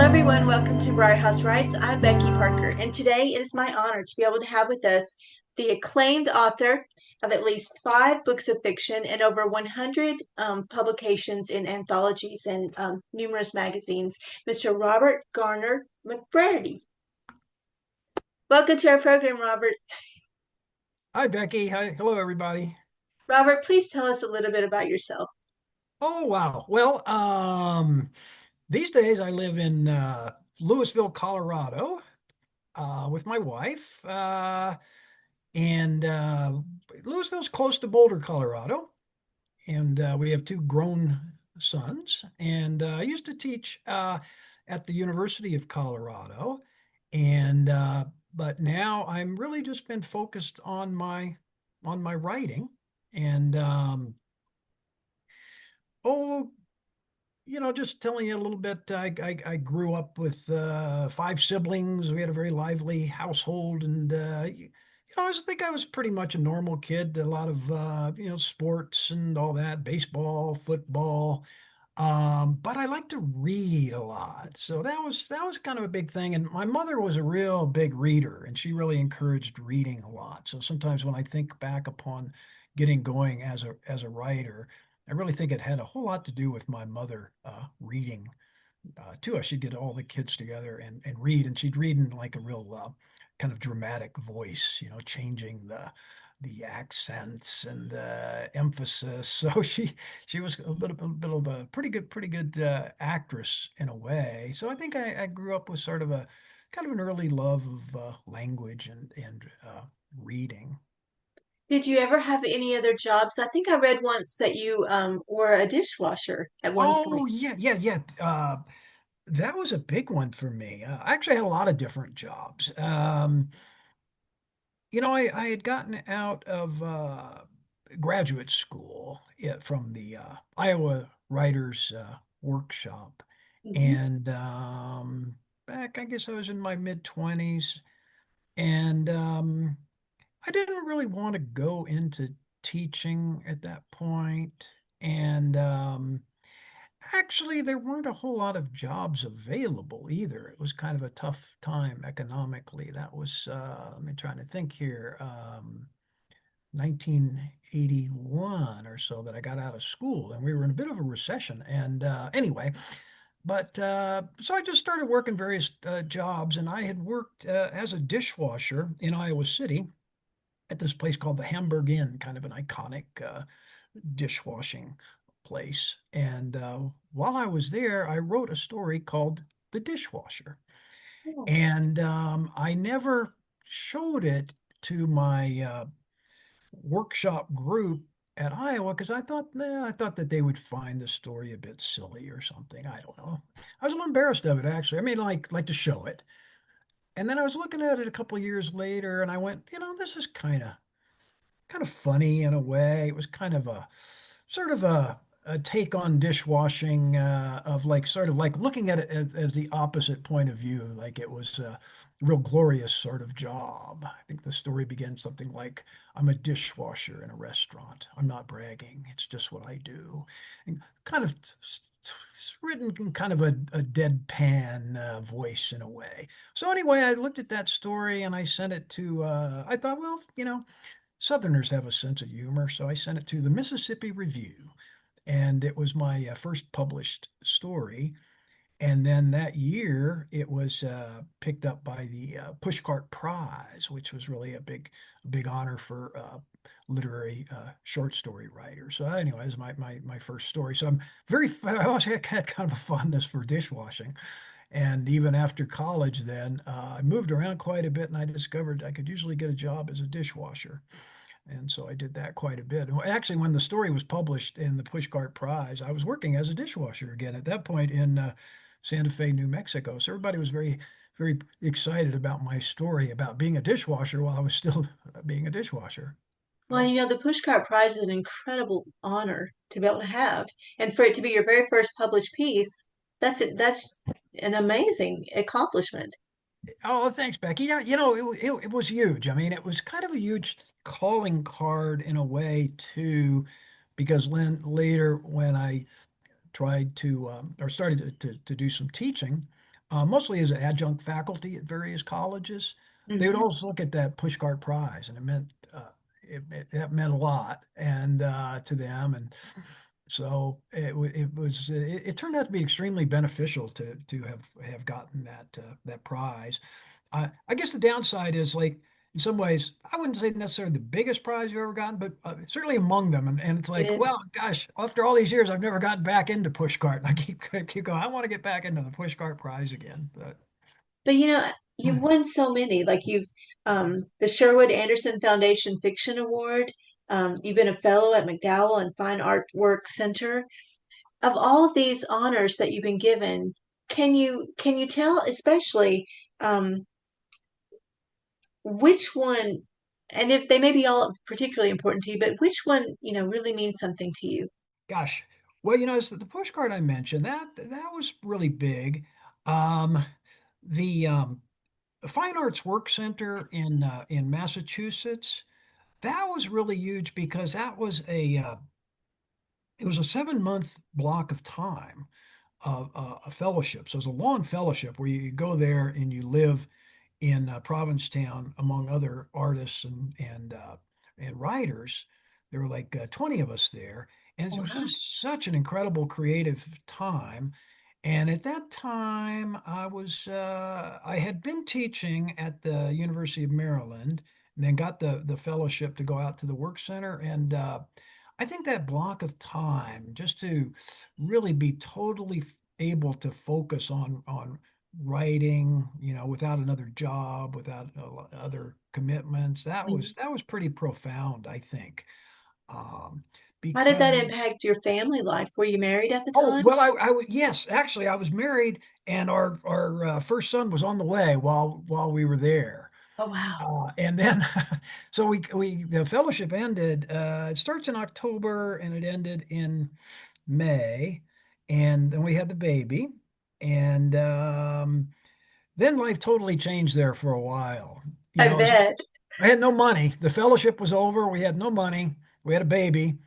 everyone, welcome to Briar Haus Writes. I'm Becky Parker, and today it is my honor to be able to have with us the acclaimed author of at least 5 books of fiction and over 100 publications in anthologies and numerous magazines, Mr. Robert Garner McBrearty. Welcome to our program, Robert. Hi, Becky. Hi. Hello, everybody. Robert, please tell us a little bit about yourself. Oh, wow. Well, these days I live in Louisville, Colorado, with my wife. And Louisville's close to Boulder, Colorado. And we have 2 grown sons. And I used to teach at the University of Colorado. And but now I'm really just been focused on my writing. And oh, just telling you a little bit, I grew up with 5 siblings. We had a very lively household, and I think I was pretty much a normal kid. A lot of sports and all that, baseball, football. But I like to read a lot, so that was kind of a big thing. And my mother was a real big reader, and she really encouraged reading a lot. So sometimes when I think back upon getting going as a writer, I really think it had a whole lot to do with my mother reading to us. She'd get all the kids together and read, and she'd read in like a real kind of dramatic voice, changing the accents and the emphasis. So she was a bit of a pretty good actress in a way. So I think I grew up with sort of a kind of an early love of language and reading. Did you ever have any other jobs? I think I read once that you were a dishwasher at one point. Oh yeah, yeah, yeah. That was a big one for me. I actually had a lot of different jobs. I had gotten out of graduate school from the Iowa Writers Workshop. Mhm. And back, I guess I was in my mid 20s. And I didn't really want to go into teaching at that point. And actually, there weren't a whole lot of jobs available either. It was kind of a tough time economically. That was, let me trying to think here, 1981 or so that I got out of school, and we were in a bit of a recession. And anyway, but so I just started working various jobs, and I had worked as a dishwasher in Iowa City at this place called the Hamburg Inn, kind of an iconic dishwashing place. And while I was there, I wrote a story called The Dishwasher. Oh. And I never showed it to my workshop group at Iowa because I thought that they would find the story a bit silly or something. I don't know. I was a little embarrassed of it actually. I mean, like to show it. And then I was looking at it a couple of years later, and I went, this is kind of funny in a way. It was kind of a sort of a take on dishwashing of like sort of like looking at it as the opposite point of view, like it was a real glorious sort of job. I think the story begins something like, I'm a dishwasher in a restaurant. I'm not bragging. It's just what I do. And kind of written in kind of a deadpan voice in a way. So anyway, I looked at that story and I sent it to, I thought, well, Southerners have a sense of humor, so I sent it to the Mississippi Review, and it was my first published story. And then that year, it was picked up by the Pushcart Prize, which was really a big honor for literary short story writers. So, anyways, my first story. So I also had kind of a fondness for dishwashing. And even after college, then I moved around quite a bit, and I discovered I could usually get a job as a dishwasher. And so I did that quite a bit. Actually, when the story was published in the Pushcart Prize, I was working as a dishwasher again at that point in Santa Fe, New Mexico. So everybody was very excited about my story about being a dishwasher while I was still being a dishwasher. Well, So, the Pushcart Prize is an incredible honor to be able to have, and for it to be your very first published piece, that's an amazing accomplishment. oh, thanks, Becky. Yeah, it was huge. I mean, it was kind of a huge calling card in a way too, because then later when I tried to or started to do some teaching, mostly as an adjunct faculty at various colleges. They would Hmm. always look at that pushcart prize, and that meant a lot and to them, and so it turned out to be extremely beneficial to have gotten that prize. I guess the downside is like in some ways I wouldn't say necessarily the biggest prize you've ever gotten, but certainly among them. And it's It like, is. well, gosh, after all these years, I've never gotten back into pushcart, and I keep going. I want to get back into the pushcart prize again, but But you've won so many. Like you've the Sherwood Anderson Foundation Fiction Award. You've been a fellow at McDowell and Fine Artwork Center. Of all of these honors that you've been given, can you tell, especially um, which one, and if they may be all particularly important to you, but which one, really means something to you? gosh, well, it's the pushcart I mentioned that was really big. Um, the Fine Arts Work Center in Massachusetts. That was really huge because that was it was a 7 month block of time of a fellowship. So it was a long fellowship where you go there and you live in Provincetown among other artists and writers. There were like 20 of us there, and it Oh, was wow. just such an incredible creative time. And at that time, I had been teaching at the University of Maryland, and then got the fellowship to go out to the work center. And I think that block of time, just to really be totally able to focus on writing, without another job, without other commitments, Mhm. that was pretty profound, I think. How did that Because impact your family life? Were you married at the Oh, time? well, yes, actually, I was married, and our first son was on the way while we were there. Oh, wow. And then, so we the fellowship ended. It starts in October and it ended in May, and then we had the baby, and then life totally changed there for a while. You I know, bet. I had no money. The fellowship was over. We had no money. We had a baby.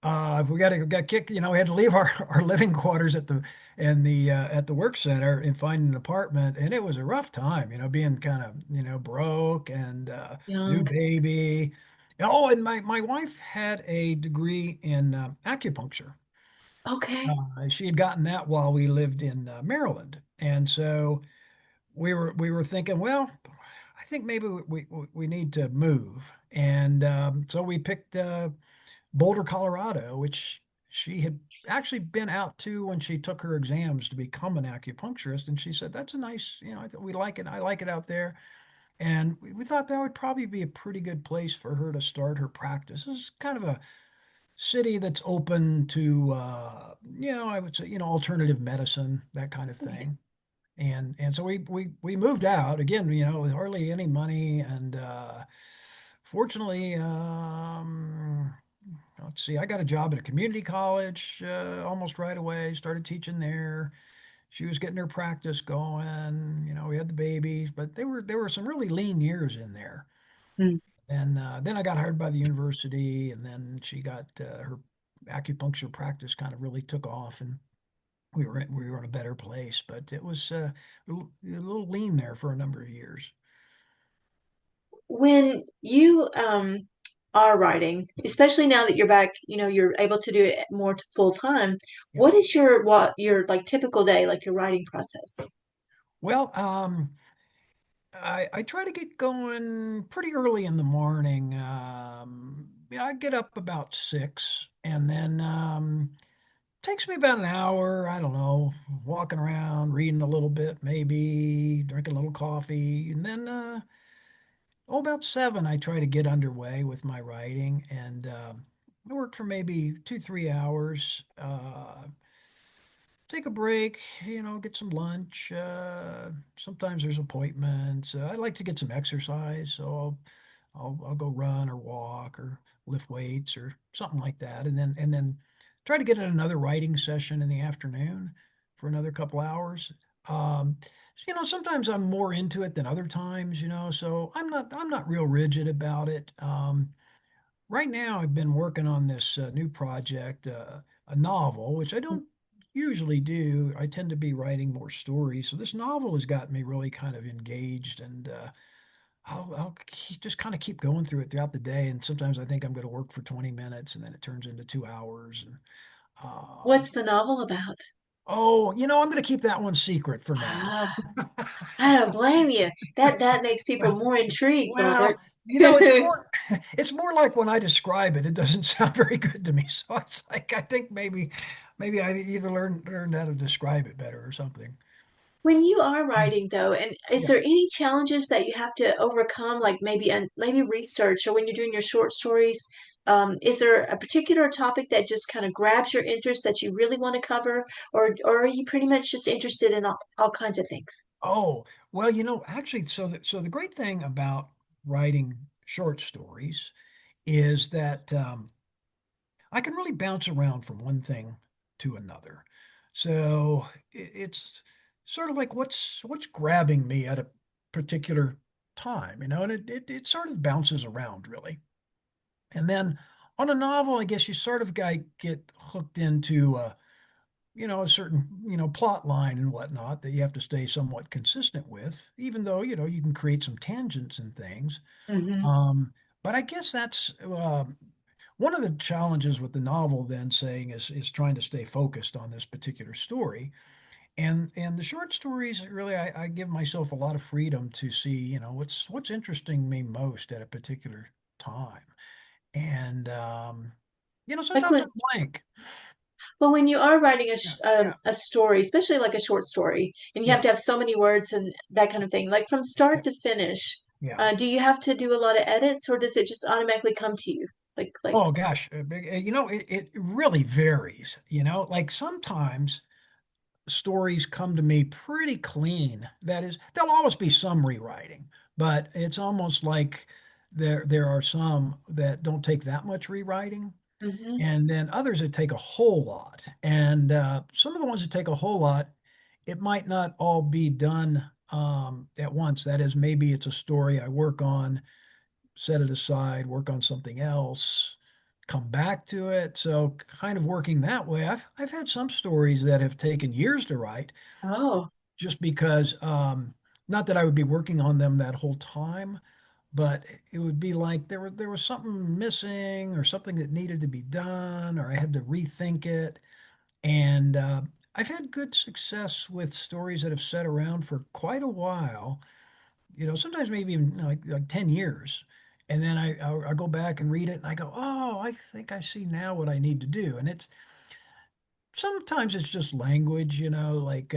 We got kicked, we had to leave our living quarters at the work center and find an apartment, and it was a rough time, being kind of, broke and new Young. baby. Oh, and my wife had a degree in acupuncture. Okay. She had gotten that while we lived in Maryland, and so we were thinking, well, I think maybe we need to move, and so we picked Boulder, Colorado, which she had actually been out to when she took her exams to become an acupuncturist. And she said, that's a nice, I thought we like it. I like it out there. And we thought that would probably be a pretty good place for her to start her practice. It's kind of a city that's open to, I would say, alternative medicine, that kind of Okay. thing. And so we moved out again, with hardly any money, and fortunately, let's see, I got a job at a community college almost right away. Started teaching there. She was getting her practice going. We had the babies, but there were some really lean years in there. Hmm. And then I got hired by the university, and then she got her acupuncture practice kind of really took off, and we were in a better place. But it was a little lean there for a number of years. When you are writing, especially now that you're back, you're able to do it more full time. Yeah. What is your like typical day, like your writing process? Well, I try to get going pretty early in the morning. Yeah, I get up about 6, and then takes me about an hour. I don't know, walking around, reading a little bit, maybe drinking a little coffee, and then about 7, I try to get underway with my writing, and I work for maybe 2, 3 hours. Take a break, get some lunch. Sometimes there's appointments. I like to get some exercise, so I'll go run or walk or lift weights or something like that, and then try to get in another writing session in the afternoon for another couple hours. Um, so, sometimes I'm more into it than other times, so I'm not real rigid about it. Right now, I've been working on this new project, a novel, which I don't usually do. I tend to be writing more stories. So this novel has got me really kind of engaged, and just kind of keep going through it throughout the day. And sometimes I think I'm going to work for 20 minutes, and then it turns into 2 hours. And What's the novel about? oh, I'm going to keep that one secret for now. Ah, I don't blame you. That makes people Well, more intrigued, Robert. well, it's more it's more like when I describe it, it doesn't sound very good to me. So it's like I think maybe I either learned how to describe it better or something. When you are writing though, and is Yeah. there any challenges that you have to overcome, like maybe research or when you're doing your short stories? Is there a particular topic that just kind of grabs your interest that you really want to cover, or are you pretty much just interested in all kinds of things? Oh, well, actually, so the great thing about writing short stories is that I can really bounce around from one thing to another. So it's sort of like what's grabbing me at a particular time, and it sort of bounces around really. And then on a novel, I guess you sort of get hooked into a certain, plot line and whatnot that you have to stay somewhat consistent with, even though, you can create some tangents and things. Hmm. Um, but I guess that's one of the challenges with the novel then saying is trying to stay focused on this particular story. And the short stories, really, I give myself a lot of freedom to see, what's interesting me most at a particular time. And Like sometimes when I'm blank. Well, when you are writing Yeah, yeah, a story, especially like a short story, and you have yeah, to have so many words and that kind of thing, like from yeah, start to finish, yeah. do you have to do a lot of edits, or does it just automatically come to you? Like, Oh gosh, it really varies. Like sometimes stories come to me pretty clean. That is, there'll always be some rewriting, but it's almost like there are some that don't take that much rewriting, hmm. and then others that take a whole lot. And some of the ones that take a whole lot, it might not all be done at once. That is, maybe it's a story I work on, set it aside, work on something else, come back to it. So kind of working that way. I've had some stories that have taken years to write Oh, just because not that I would be working on them that whole time, but it would be like there was something missing or something that needed to be done, or I had to rethink it. And I've had good success with stories that have sat around for quite a while, sometimes maybe even like 10 years. And then I go back and read it and I go, oh, I think I see now what I need to do. And sometimes it's just language, like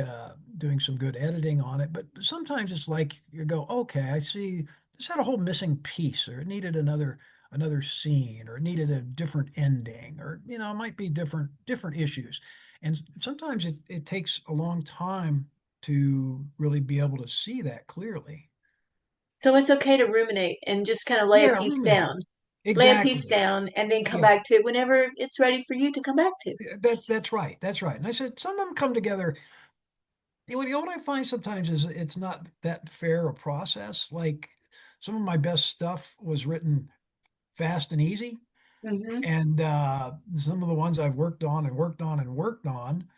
doing some good editing on it. But sometimes it's like you go, okay, I see this had a whole missing piece, or it needed another scene, or it needed a different ending, or it might be different issues. And sometimes it takes a long time to really be able to see that clearly. so it's okay to ruminate and just kind of Yeah, ruminate. lay a piece Exactly. down, and then come Yeah. back to it whenever it's ready for you to come back to. That's right. That's right. And I said some of them come together. What I find sometimes is it's not that fair a process. Like some of my best stuff was written fast and easy, Hmm. and some of the ones I've worked on and worked on and worked on,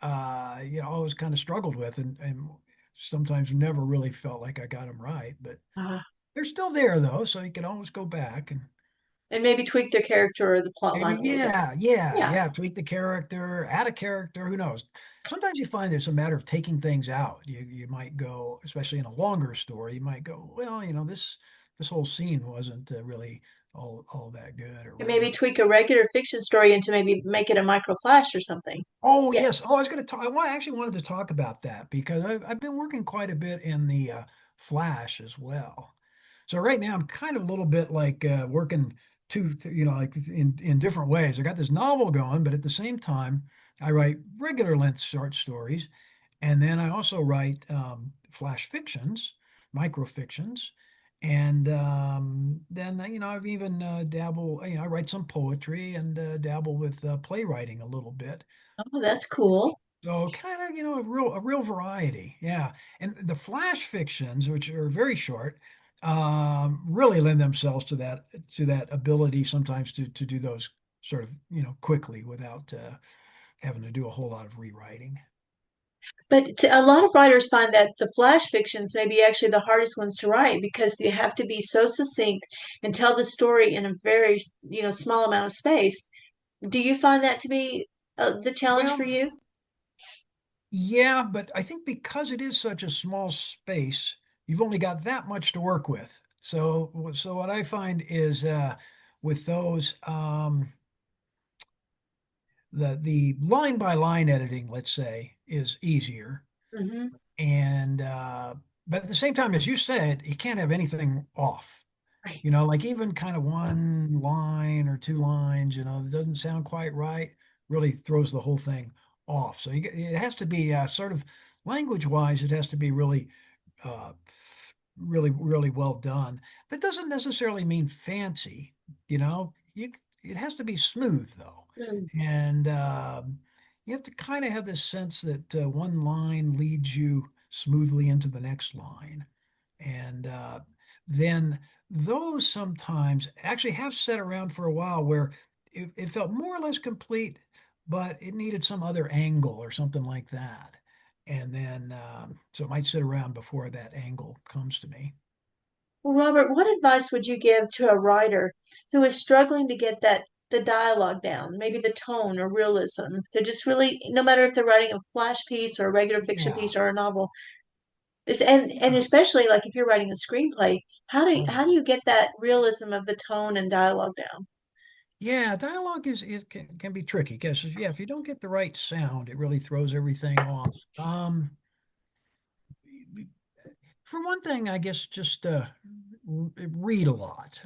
I always kind of struggled with, and sometimes never really felt like I got them right. But Uh, they're still there though, so you can always go back and and maybe tweak their character or the plot line maybe, a little bit. yeah, yeah, Yeah. yeah. Tweak the character, add a character. Who knows? Sometimes you find it's a matter of taking things out. You might go, especially in a longer story, you might go, well, this whole scene wasn't really all that good or And maybe whatever. tweak a regular fiction story into maybe make it a micro flash or something. Oh Yeah. yes. Oh, I was going to talk. I actually wanted to talk about that because I've been working quite a bit in the Flash as well. So right now I'm kind of a little bit like working like in different ways. I got this novel going, but at the same time, I write regular length short stories, and then I also write flash fictions, micro fictions, and then I've even dabble. I write some poetry and dabble with playwriting a little bit. Oh, that's cool. So kind of, a real variety. Yeah. And the flash fictions, which are very short, really lend themselves to that ability sometimes to do those sort of, quickly without having to do a whole lot of rewriting. A lot of writers find that the flash fictions may be actually the hardest ones to write because you have to be so succinct and tell the story in a very, small amount of space. Do you find that to be the challenge for Well, you? yeah, but I think because it is such a small space, you've only got that much to work with. So what I find is with those the line by line editing, let's say, is easier. Hmm. And but at the same time, as you said, you can't have anything off. Right. Like even kind of one line or two lines, that doesn't sound quite right, really throws the whole thing off. So it has to be sort of language wise, it has to be really, uh, really well done. That doesn't necessarily mean fancy, it has to be smooth though. Mm. And you have to kind of have this sense that one line leads you smoothly into the next line. And then those sometimes actually have sat around for a while where it felt more or less complete, but it needed some other angle or something like that. And then, so it might sit around before that angle comes to me. Well, Robert, what advice would you give to a writer who is struggling to get the dialogue down, maybe the tone or realism? They're just really, no matter if they're writing a flash piece or a regular fiction Yeah. piece or a novel, and Yeah. especially like if you're writing a screenplay, Oh, how do you get that realism of the tone and dialogue down? yeah. Dialogue is it can be tricky because yeah, if you don't get the right sound, it really throws everything off. For one thing, I guess just read a lot,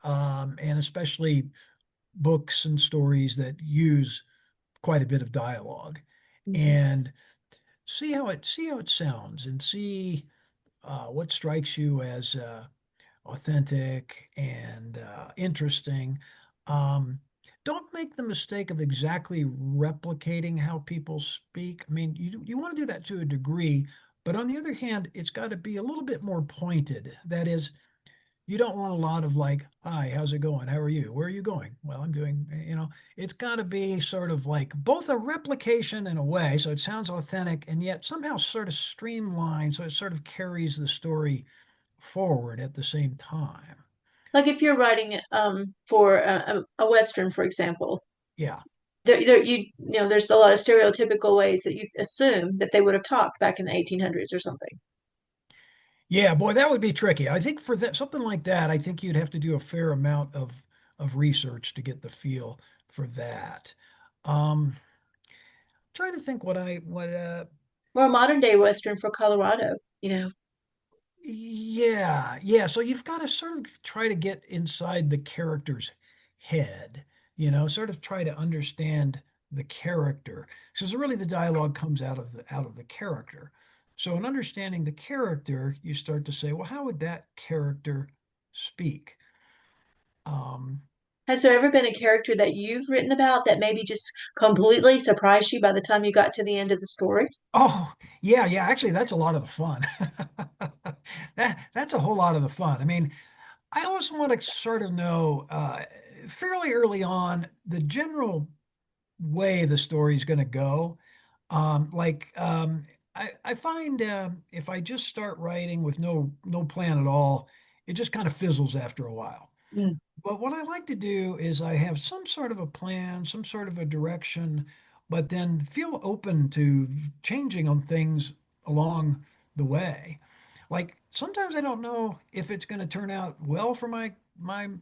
and especially books and stories that use quite a bit of dialogue, Mhm. and see how it sounds, and see what strikes you as authentic and interesting. Um, don't make the mistake of exactly replicating how people speak. I mean, you want to do that to a degree, but on the other hand, it's got to be a little bit more pointed. That is, you don't want a lot of like, "Hi, how's it going? How are you? Where are you going?" "Well, I'm doing," it's got to be sort of like both a replication in a way, so it sounds authentic, and yet somehow sort of streamlined, so it sort of carries the story forward at the same time. Like if you're writing for a Western, for example, Yeah. there's a lot of stereotypical ways that you assume that they would have talked back in the 1800s or something. Yeah, boy, that would be tricky. I think for that something like that, I think you'd have to do a fair amount of research to get the feel for that. Trying to think what Or a modern day Western for Colorado. yeah, yeah. So you've got to sort of try to get inside the character's head, sort of try to understand the character. Because really the dialogue comes out of the character. So in understanding the character, you start to say, well, how would that character speak? Um, Has there ever been a character that you've written about that maybe just completely surprised you by the time you got to the end of the story? oh, yeah, yeah. Actually, that's a lot of the fun. That's a whole lot of the fun. I mean, I always want to sort of know fairly early on the general way the story is going to go. Like I find if I just start writing with no plan at all, it just kind of fizzles after a while. Mm. But what I like to do is I have some sort of a plan, some sort of a direction, but then feel open to changing on things along the way. Like sometimes I don't know if it's going to turn out well for my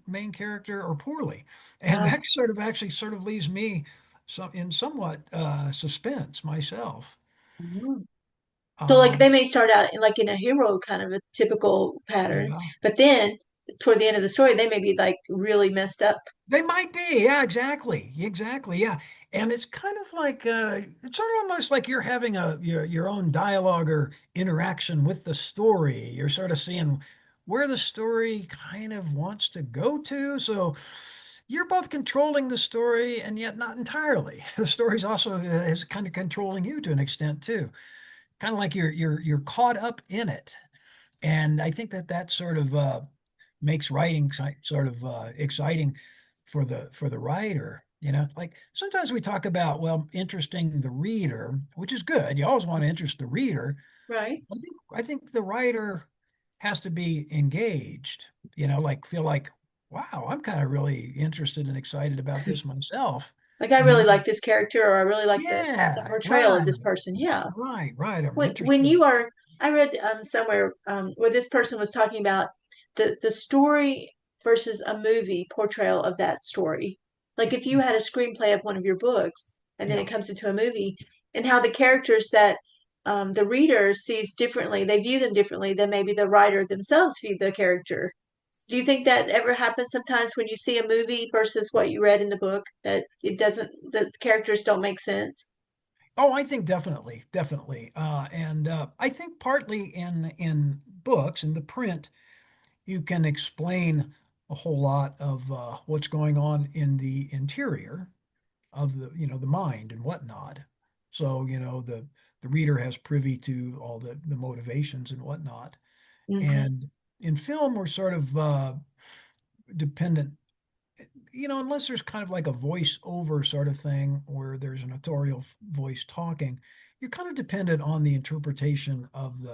main character or poorly, and Uh, that sort of actually sort of leaves me in somewhat suspense myself. mhm. So like they Um, may start out in a hero kind of a typical pattern, yeah. but then toward the end of the story, they may be like really messed up. They might be. Yeah, exactly. Exactly. Yeah. And it's kind of like it's sort of almost like you're having your own dialogue or interaction with the story. You're sort of seeing where the story kind of wants to go to. So you're both controlling the story and yet not entirely. The story's also is kind of controlling you to an extent too. Kind of like you're caught up in it. And I think that sort of makes writing sort of exciting for the writer. Like sometimes we talk about, well, interesting the reader, which is good. You always want to interest the reader. Right. I think the writer has to be engaged, like feel like, wow, I'm kind of really interested and excited about this myself. Like I And really then, like this character, or I really like the yeah, portrayal of right, this person. Yeah. right. I'm When interested. you are, I read somewhere where this person was talking about the story versus a movie portrayal of that story. Like if you had a screenplay of one of your books and then Yeah. it comes into a movie, and how the characters that the reader sees differently, they view them differently than maybe the writer themselves view the character. Do you think that ever happens sometimes when you see a movie versus what you read in the book, that it doesn't, the characters don't make sense? Oh, I think definitely. And I think partly in books, in the print, you can explain a whole lot of what's going on in the interior of the mind and whatnot. So, the reader has privy to all the motivations and whatnot. Hmm. And in film, we're sort of dependent, unless there's kind of like a voice-over sort of thing where there's an authorial voice talking, you're kind of dependent on the interpretation of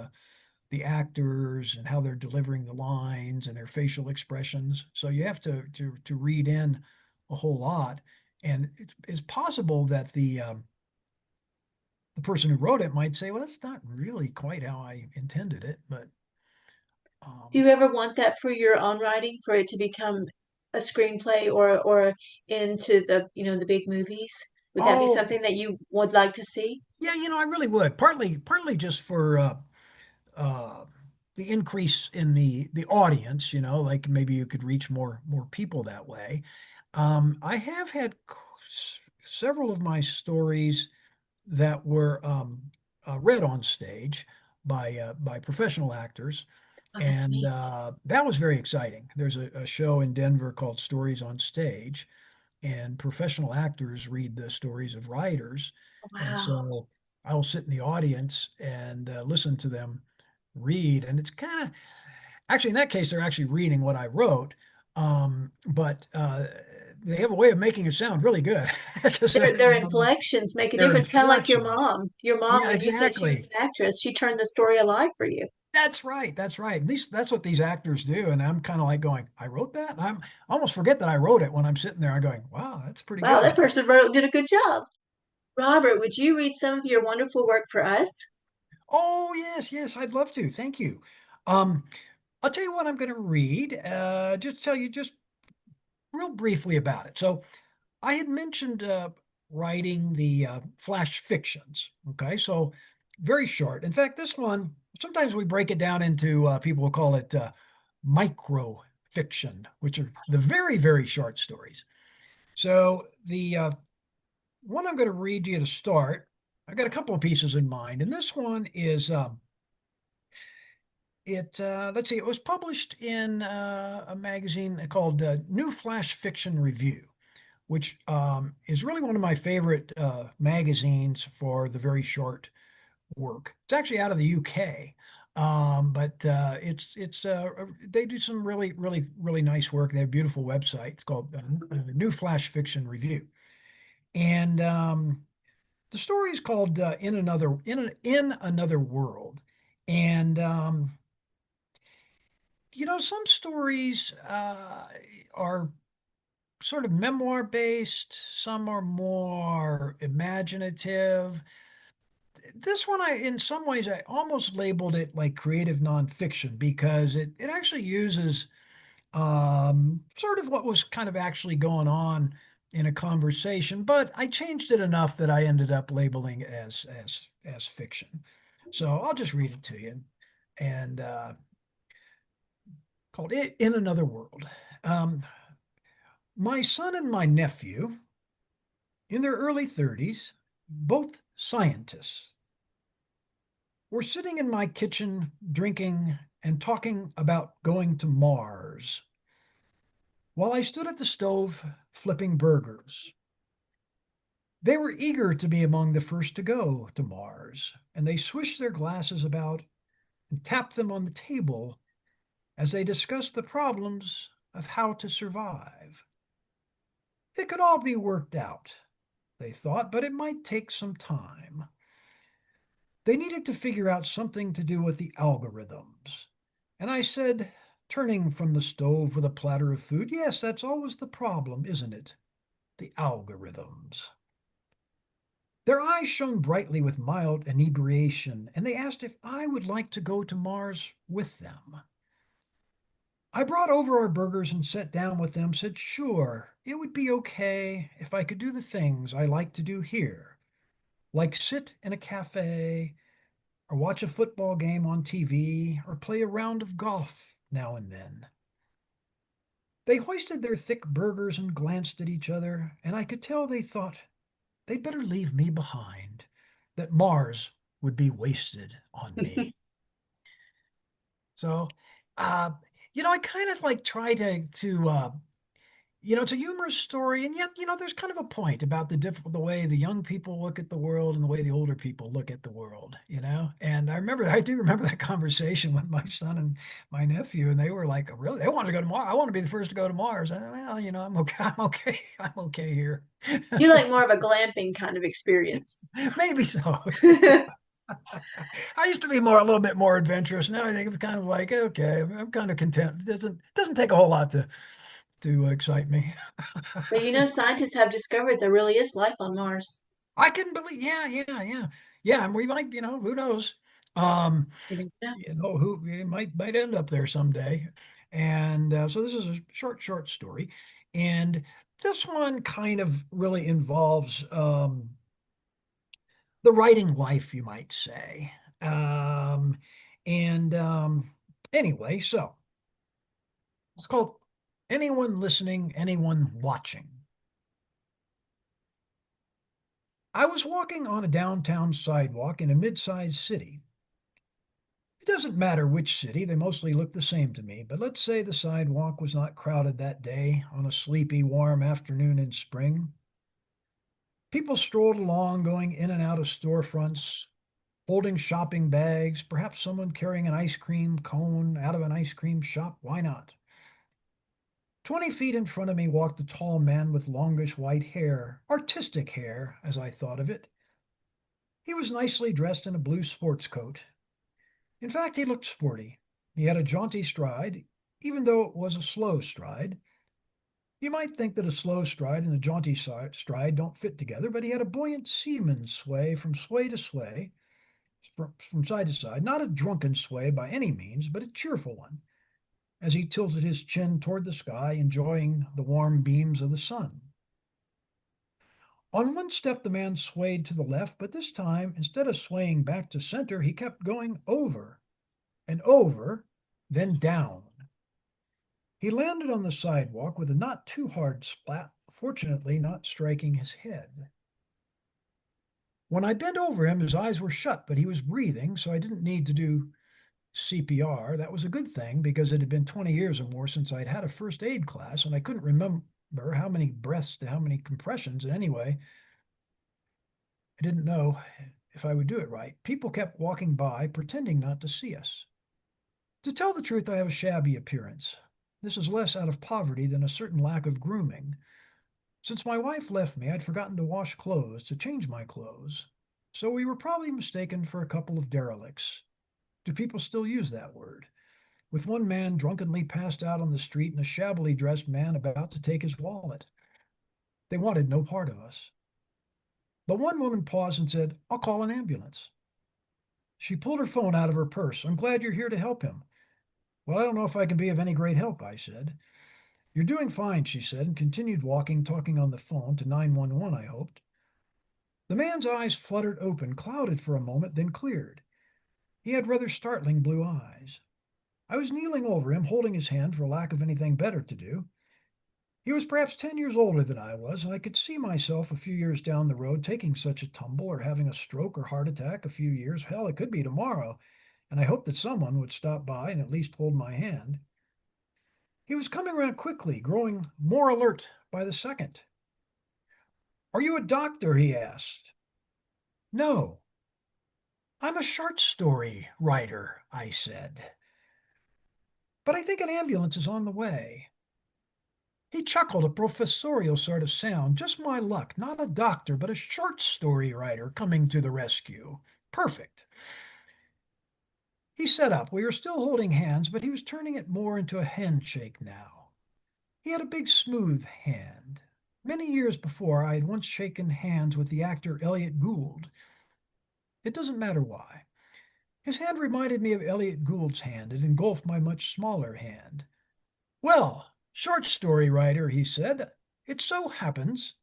the actors and how they're delivering the lines and their facial expressions. So you have to read in a whole lot. And it's possible that the person who wrote it might say, "Well, that's not really quite how I intended it." But Do um, you ever want that for your own writing, for it to become a screenplay or into the big movies? Would that be oh something that you would like to see? yeah, I really would. Partly just for uh, the increase in the audience. Like maybe you could reach more people that way. I have had several of my stories that were read on stage by professional actors, Oh, that's and neat. that was very exciting. There's a show in Denver called Stories on Stage, and professional actors read the stories of writers, and Wow. so I'll sit in the audience and listen to them read, and it's kind of actually in that case they're actually reading what I wrote, but they have a way of making it sound really good because Their inflections make a their difference, kind of like your inflection. mom. Your mom, Yeah, when you said she was exactly. an actress, she turned the story alive for you. That's right. That's right. At least that's what these actors do. And I'm kind of like going, I wrote that. I almost forget that I wrote it when I'm sitting there. I'm going, wow, that's pretty Wow, that good. person did a good job. Robert, would you read some of your wonderful work for us? Oh, yes, I'd love to. Thank you. Um, I'll tell you what I'm going to read. Just tell you just real briefly about it. So I had mentioned writing the flash fictions. Okay, so very short. In fact, this one sometimes we break it down into people will call it micro fiction, which are the very short stories. So the one I'm going to read to you to start. I got a couple of pieces in mind, and this one is let's see, it was published in a magazine called New Flash Fiction Review, which is really one of my favorite magazines for the very short work. It's actually out of the UK, but it's they do some really nice work. They have a beautiful website. It's called New Flash Fiction Review, and the story is called In Another World, and some stories are sort of memoir based, some are more imaginative. This one, in some ways, I almost labeled it like creative nonfiction because it actually uses sort of what was kind of actually going on in a conversation, but I changed it enough that I ended up labeling it as fiction. So I'll just read it to you, and called In Another World. Um, my son and my nephew, in their early 30s, both scientists, were sitting in my kitchen drinking and talking about going to Mars while I stood at the stove flipping burgers. They were eager to be among the first to go to Mars, and they swished their glasses about and tapped them on the table as they discussed the problems of how to survive. It could all be worked out, they thought, but it might take some time. They needed to figure out something to do with the algorithms. And I said, turning from the stove with a platter of food, yes, that's always the problem, isn't it? The algorithms. Their eyes shone brightly with mild inebriation, and they asked if I would like to go to Mars with them. I brought over our burgers and sat down with them, said, sure, it would be okay if I could do the things I like to do here, like sit in a cafe, or watch a football game on TV, or play a round of golf now and then. They hoisted their thick burgers and glanced at each other, and I could tell they thought they'd better leave me behind, that Mars would be wasted on me. So, uh, I kind of like try to it's a humorous story, and yet, there's kind of a point about the way the young people look at the world and the way the older people look at the world. And I do remember that conversation with my son and my nephew, and they were like, really, they wanted to go to Mars. I want to be the first to go to Mars. Well, I'm okay. I'm okay. I'm okay here. You like more of a glamping kind of experience. Maybe so. I used to be a little bit more adventurous. Now I think it's kind of like, okay, I'm kind of content. It doesn't take a whole lot to excite me. But scientists have discovered there really is life on Mars. I couldn't believe, yeah, yeah, yeah, yeah. And we might, who knows? Um, Yeah. who we might end up there someday. And so this is a short story, and this one kind of really involves the writing life, you might say. Um, and anyway, so it's called Anyone Listening, Anyone Watching. I was walking on a downtown sidewalk in a mid-sized city. It doesn't matter which city, they mostly look the same to me, but let's say the sidewalk was not crowded that day on a sleepy, warm afternoon in spring. People strolled along, going in and out of storefronts, holding shopping bags, perhaps someone carrying an ice cream cone out of an ice cream shop. Why not? 20 feet in front of me walked a tall man with longish white hair, artistic hair, as I thought of it. He was nicely dressed in a blue sports coat. In fact, he looked sporty. He had a jaunty stride, even though it was a slow stride. You might think that a slow stride and a jaunty stride don't fit together, but he had a buoyant seaman's sway to sway, from side to side, not a drunken sway by any means, but a cheerful one, as he tilted his chin toward the sky, enjoying the warm beams of the sun. On one step, the man swayed to the left, but this time, instead of swaying back to center, he kept going over and over, then down. He landed on the sidewalk with a not too hard splat, fortunately not striking his head. When I bent over him, his eyes were shut, but he was breathing, so I didn't need to do CPR. That was a good thing because it had been 20 years or more since I'd had a first aid class, and I couldn't remember how many breaths to how many compressions. And anyway, I didn't know if I would do it right. People kept walking by, pretending not to see us. To tell the truth, I have a shabby appearance. This is less out of poverty than a certain lack of grooming. Since my wife left me, I'd forgotten to wash clothes, to change my clothes. So we were probably mistaken for a couple of derelicts. Do people still use that word? With one man drunkenly passed out on the street and a shabbily dressed man about to take his wallet. They wanted no part of us. But one woman paused and said, I'll call an ambulance. She pulled her phone out of her purse. I'm glad you're here to help him. Well, I don't know if I can be of any great help, I said. You're doing fine, she said, and continued walking, talking on the phone to 911, I hoped. The man's eyes fluttered open, clouded for a moment, then cleared. He had rather startling blue eyes. I was kneeling over him, holding his hand for lack of anything better to do. He was perhaps 10 years older than I was, and I could see myself a few years down the road taking such a tumble or having a stroke or heart attack a few years. Hell, it could be tomorrow, and I hoped that someone would stop by and at least hold my hand. He was coming around quickly, growing more alert by the second. Are you a doctor? He asked. No, I'm a short story writer, I said. But I think an ambulance is on the way. He chuckled, a professorial sort of sound. Just my luck. Not a doctor, but a short story writer coming to the rescue. Perfect. He sat up. We were still holding hands, but he was turning it more into a handshake now. He had a big, smooth hand. Many years before, I had once shaken hands with the actor Elliot Gould. It doesn't matter why. His hand reminded me of Elliot Gould's hand. It engulfed my much smaller hand. Well, short story writer, he said, it so happens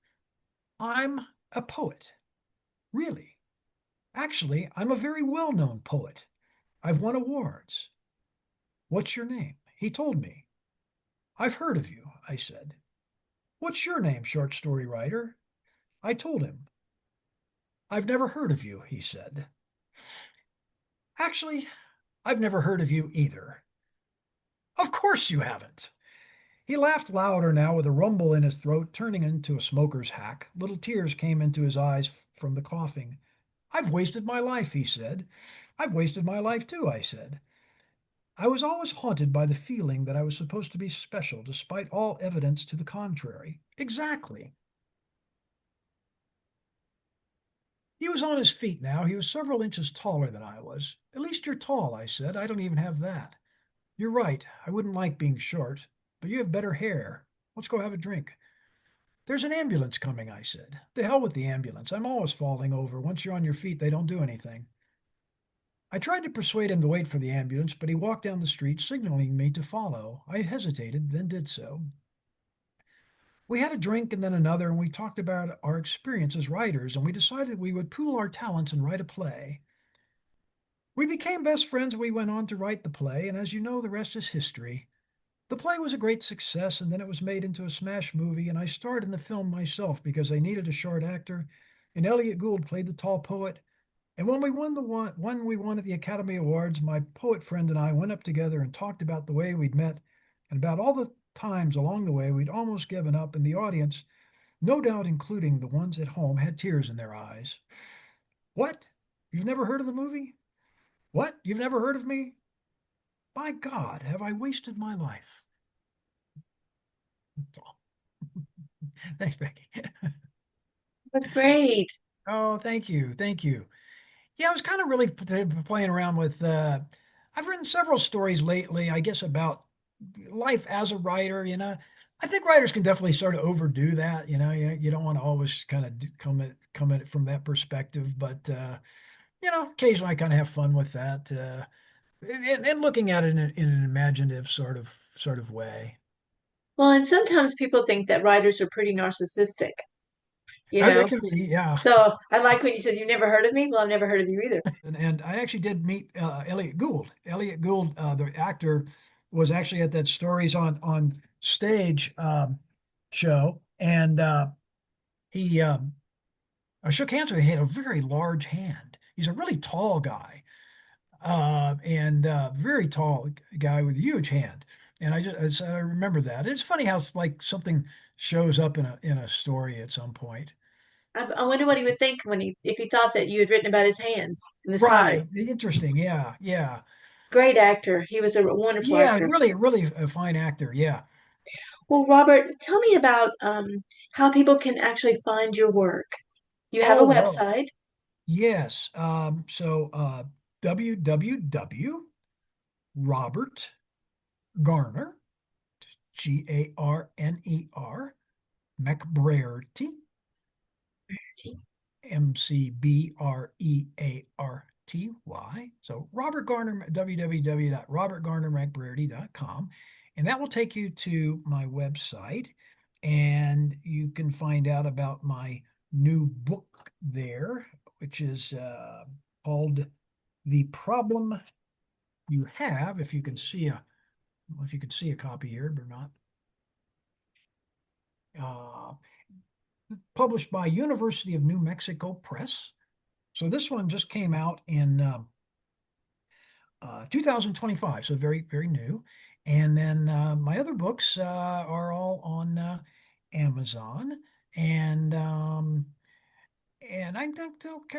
I'm a poet. Really. Actually, I'm a very well-known poet. I've won awards. What's your name? He told me. I've heard of you, I said. What's your name, short story writer? I told him. I've never heard of you, he said. Actually, I've never heard of you either. Of course you haven't. He laughed louder now with a rumble in his throat, turning into a smoker's hack. Little tears came into his eyes from the coughing. I've wasted my life, he said. I've wasted my life too, I said. I was always haunted by the feeling that I was supposed to be special, despite all evidence to the contrary. Exactly. He was on his feet now. He was several inches taller than I was. At least you're tall, I said. I don't even have that. You're right. I wouldn't like being short, but you have better hair. Let's go have a drink. There's an ambulance coming, I said. The hell with the ambulance. I'm always falling over. Once you're on your feet, they don't do anything. I tried to persuade him to wait for the ambulance, but he walked down the street, signaling me to follow. I hesitated, then did so. We had a drink and then another, and we talked about our experience as writers, and we decided we would pool our talents and write a play. We became best friends. We went on to write the play, and as you know, the rest is history. The play was a great success, and then it was made into a smash movie, and I starred in the film myself because I needed a short actor, and Elliot Gould played the tall poet. And when we won at the Academy Awards, my poet friend and I went up together and talked about the way we'd met and about all the times along the way we'd almost given up, and the audience, no doubt including the ones at home, had tears in their eyes. What? You've never heard of the movie? What? You've never heard of me? By God, have I wasted my life? That's all. Thanks, Becky. That's great. Oh, thank you. Thank you. Yeah, I was kind of really playing around with, I've written several stories lately, I guess, about life as a writer, you know. I think writers can definitely sort of overdo that, you know. You don't want to always kind of come at it from that perspective, but you know, occasionally I kind of have fun with that, and looking at it in an imaginative sort of way. Well, and sometimes people think that writers are pretty narcissistic, you That know. can be, yeah. So I like when you said you've never heard of me. Well, I've never heard of you either. And I actually did meet Elliot Gould. Elliot Gould, the actor, was actually at that Stories on Stage show, and he I shook hands with him. He had a very large hand. He's a really tall guy, and very tall guy with a huge hand. And I remember that. It's funny how it's like something shows up in a story at some point. I wonder what he would think when if he thought that you had written about his hands and the Right. size. Interesting. Yeah. Yeah. Great actor. He was a wonderful Yeah. actor. Really a fine actor. Yeah. Well, Robert, tell me about how people can actually find your work. You have a Oh, website. yes. www. Robert Garner, Garner, McBrearty, McBrearty. So Robert Garner, www.robertgarnermcbrearty.com. And that will take you to my website. And you can find out about my new book there, which is called The Problem You Have, if you can see a copy here, but not. Uh, Published by University of New Mexico Press. So this one just came out in 2025, so very, very new. And then my other books are all on Amazon. And can't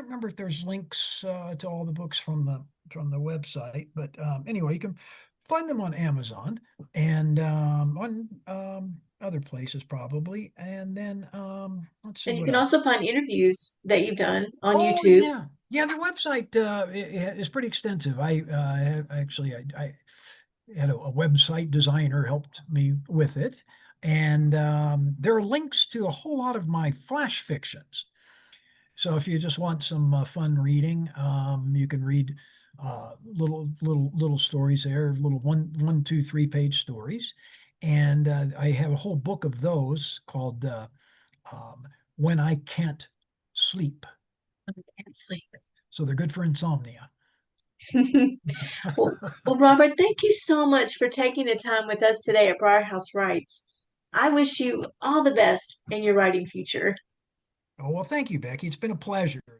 remember if there's links to all the books from the website, but anyway, you can find them on Amazon and on other places probably. And then let's see And you what can else. also find interviews that you've done on Oh YouTube. yeah, yeah. The website is pretty extensive. I had a website designer helped me with it, and there are links to a whole lot of my flash fictions. So if you just want some fun reading, you can read little stories there, little one, two, 3 page stories, and I have a whole book of those called um, "When I Can't Sleep." Can't sleep. So they're good for insomnia. Well, Robert, thank you so much for taking the time with us today at Briar House Writes. I wish you all the best in your writing future. Oh, well, thank you, Becky. It's been a pleasure.